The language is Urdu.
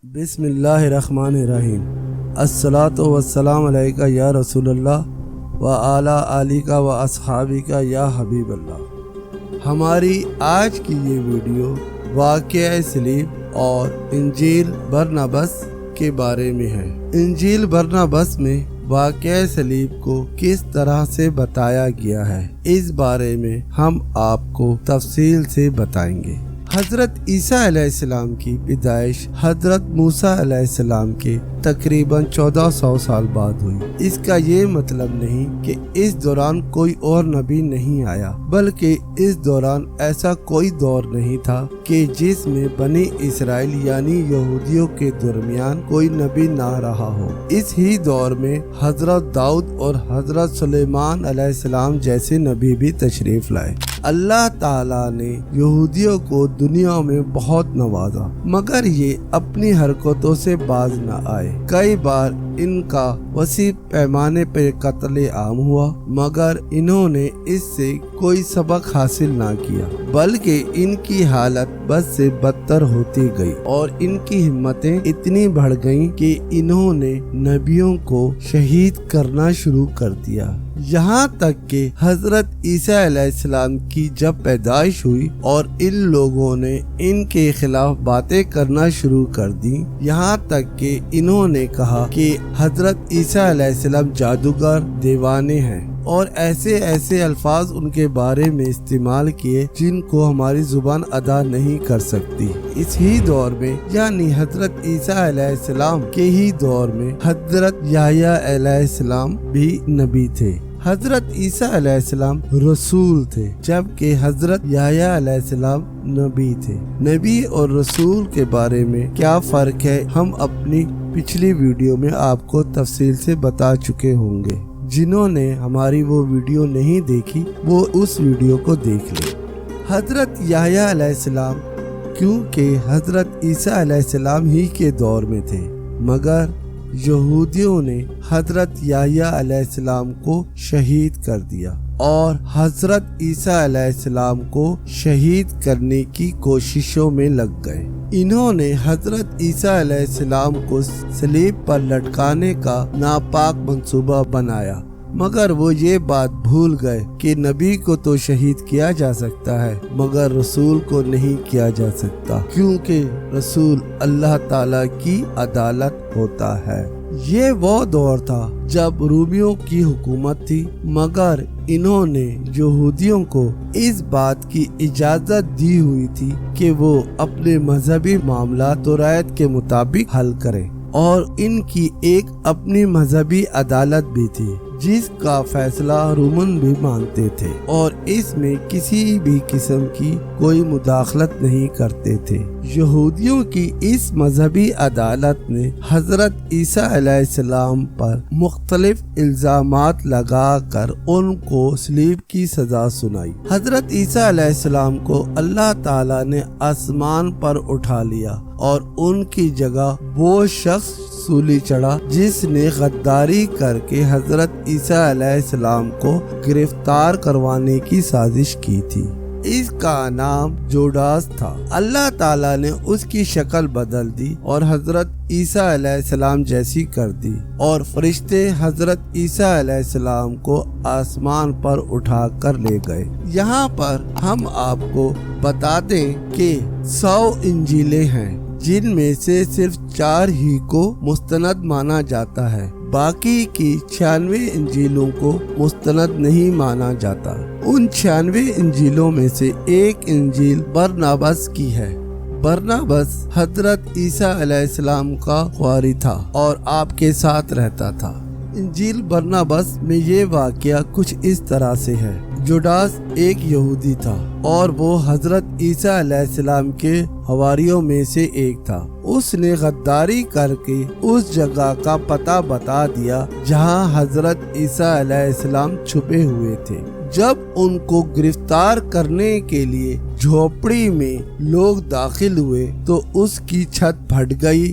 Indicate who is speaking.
Speaker 1: بسم اللہ الرحمن الرحیم۔ الصلاۃ والسلام علیکہ یا رسول اللہ و اعلیٰ علیکہ و اصحابکہ یا حبیب اللہ۔ ہماری آج کی یہ ویڈیو واقعہ صلیب اور انجیل برنابس کے بارے میں ہے۔ انجیل برنابس میں واقعہ صلیب کو کس طرح سے بتایا گیا ہے، اس بارے میں ہم آپ کو تفصیل سے بتائیں گے۔ حضرت عیسیٰ علیہ السلام کی پیدائش حضرت موسیٰ علیہ السلام کے تقریباً 1400 سال بعد ہوئی۔ اس کا یہ مطلب نہیں کہ اس دوران کوئی اور نبی نہیں آیا، بلکہ اس دوران ایسا کوئی دور نہیں تھا کہ جس میں بنی اسرائیل یعنی یہودیوں کے درمیان کوئی نبی نہ رہا ہو۔ اس ہی دور میں حضرت داؤد اور حضرت سلیمان علیہ السلام جیسے نبی بھی تشریف لائے۔ اللہ تعالیٰ نے یہودیوں کو دنیا میں بہت نوازا، مگر یہ اپنی حرکتوں سے باز نہ آئے۔ کئی بار ان کا وسیع پیمانے پر قتل عام ہوا، مگر انہوں نے اس سے کوئی سبق حاصل نہ کیا، بلکہ ان کی حالت بد سے بدتر ہوتی گئی اور ان کی ہمتیں اتنی بڑھ گئیں کہ انہوں نے نبیوں کو شہید کرنا شروع کر دیا۔ یہاں تک کہ حضرت عیسیٰ علیہ السلام کی جب پیدائش ہوئی اور ان لوگوں نے ان کے خلاف باتیں کرنا شروع کر دی، یہاں تک کہ انہوں نے کہا کہ حضرت عیسیٰ علیہ السلام جادوگر، دیوانے ہیں، اور ایسے الفاظ ان کے بارے میں استعمال کیے جن کو ہماری زبان ادا نہیں کر سکتی۔ اس ہی دور میں یعنی حضرت عیسیٰ علیہ السلام کے ہی دور میں حضرت یحییٰ علیہ السلام بھی نبی تھے۔ حضرت عیسیٰ علیہ السلام رسول تھے، جبکہ حضرت یحییٰ علیہ السلام نبی تھے۔ نبی اور رسول کے بارے میں کیا فرق ہے، ہم اپنی پچھلی ویڈیو میں آپ کو تفصیل سے بتا چکے ہوں گے۔ جنہوں نے ہماری وہ ویڈیو نہیں دیکھی وہ اس ویڈیو کو دیکھ لیں۔ حضرت یحییٰ علیہ السلام کیونکہ حضرت عیسیٰ علیہ السلام ہی کے دور میں تھے، مگر یہودیوں نے حضرت یحییٰ علیہ السلام کو شہید کر دیا اور حضرت عیسیٰ علیہ السلام کو شہید کرنے کی کوششوں میں لگ گئے۔ انہوں نے حضرت عیسیٰ علیہ السلام کو صلیب پر لٹکانے کا ناپاک منصوبہ بنایا، مگر وہ یہ بات بھول گئے کہ نبی کو تو شہید کیا جا سکتا ہے مگر رسول کو نہیں کیا جا سکتا، کیونکہ رسول اللہ تعالیٰ کی عدالت ہوتا ہے۔ یہ وہ دور تھا جب رومیوں کی حکومت تھی، مگر انہوں نے یہودیوں کو اس بات کی اجازت دی ہوئی تھی کہ وہ اپنے مذہبی معاملات و رعایت کے مطابق حل کریں، اور ان کی ایک اپنی مذہبی عدالت بھی تھی جس کا فیصلہ رومن بھی مانتے تھے اور اس میں کسی بھی قسم کی کوئی مداخلت نہیں کرتے تھے۔ یہودیوں کی اس مذہبی عدالت نے حضرت عیسیٰ علیہ السلام پر مختلف الزامات لگا کر ان کو صلیب کی سزا سنائی۔ حضرت عیسیٰ علیہ السلام کو اللہ تعالیٰ نے آسمان پر اٹھا لیا اور ان کی جگہ وہ شخص سولی چڑھا جس نے غداری کر کے حضرت عیسیٰ علیہ السلام کو گرفتار کروانے کی سازش کی تھی۔ اس کا نام جوڈاس تھا۔ اللہ تعالیٰ نے اس کی شکل بدل دی اور حضرت عیسیٰ علیہ السلام جیسی کر دی، اور فرشتے حضرت عیسیٰ علیہ السلام کو آسمان پر اٹھا کر لے گئے۔ یہاں پر ہم آپ کو بتا دیں کہ 100 انجیلیں ہیں، جن میں سے صرف 4 ہی کو مستند مانا جاتا ہے، باقی کی 96 انجیلوں کو مستند نہیں مانا جاتا۔ ان 96 انجیلوں میں سے ایک انجیل برنابس کی ہے۔ برنابس حضرت عیسیٰ علیہ السلام کا خواری تھا اور آپ کے ساتھ رہتا تھا۔ انجیل برنابس میں یہ واقعہ کچھ اس طرح سے ہے۔ جوڈاس ایک یہودی تھا اور وہ حضرت عیسیٰ علیہ السلام کے حواریوں میں سے ایک تھا۔ اس نے غداری کر کے اس جگہ کا پتہ بتا دیا جہاں حضرت عیسیٰ علیہ السلام چھپے ہوئے تھے۔ جب ان کو گرفتار کرنے کے لیے جھوپڑی میں لوگ داخل ہوئے تو اس کی چھت پھٹ گئی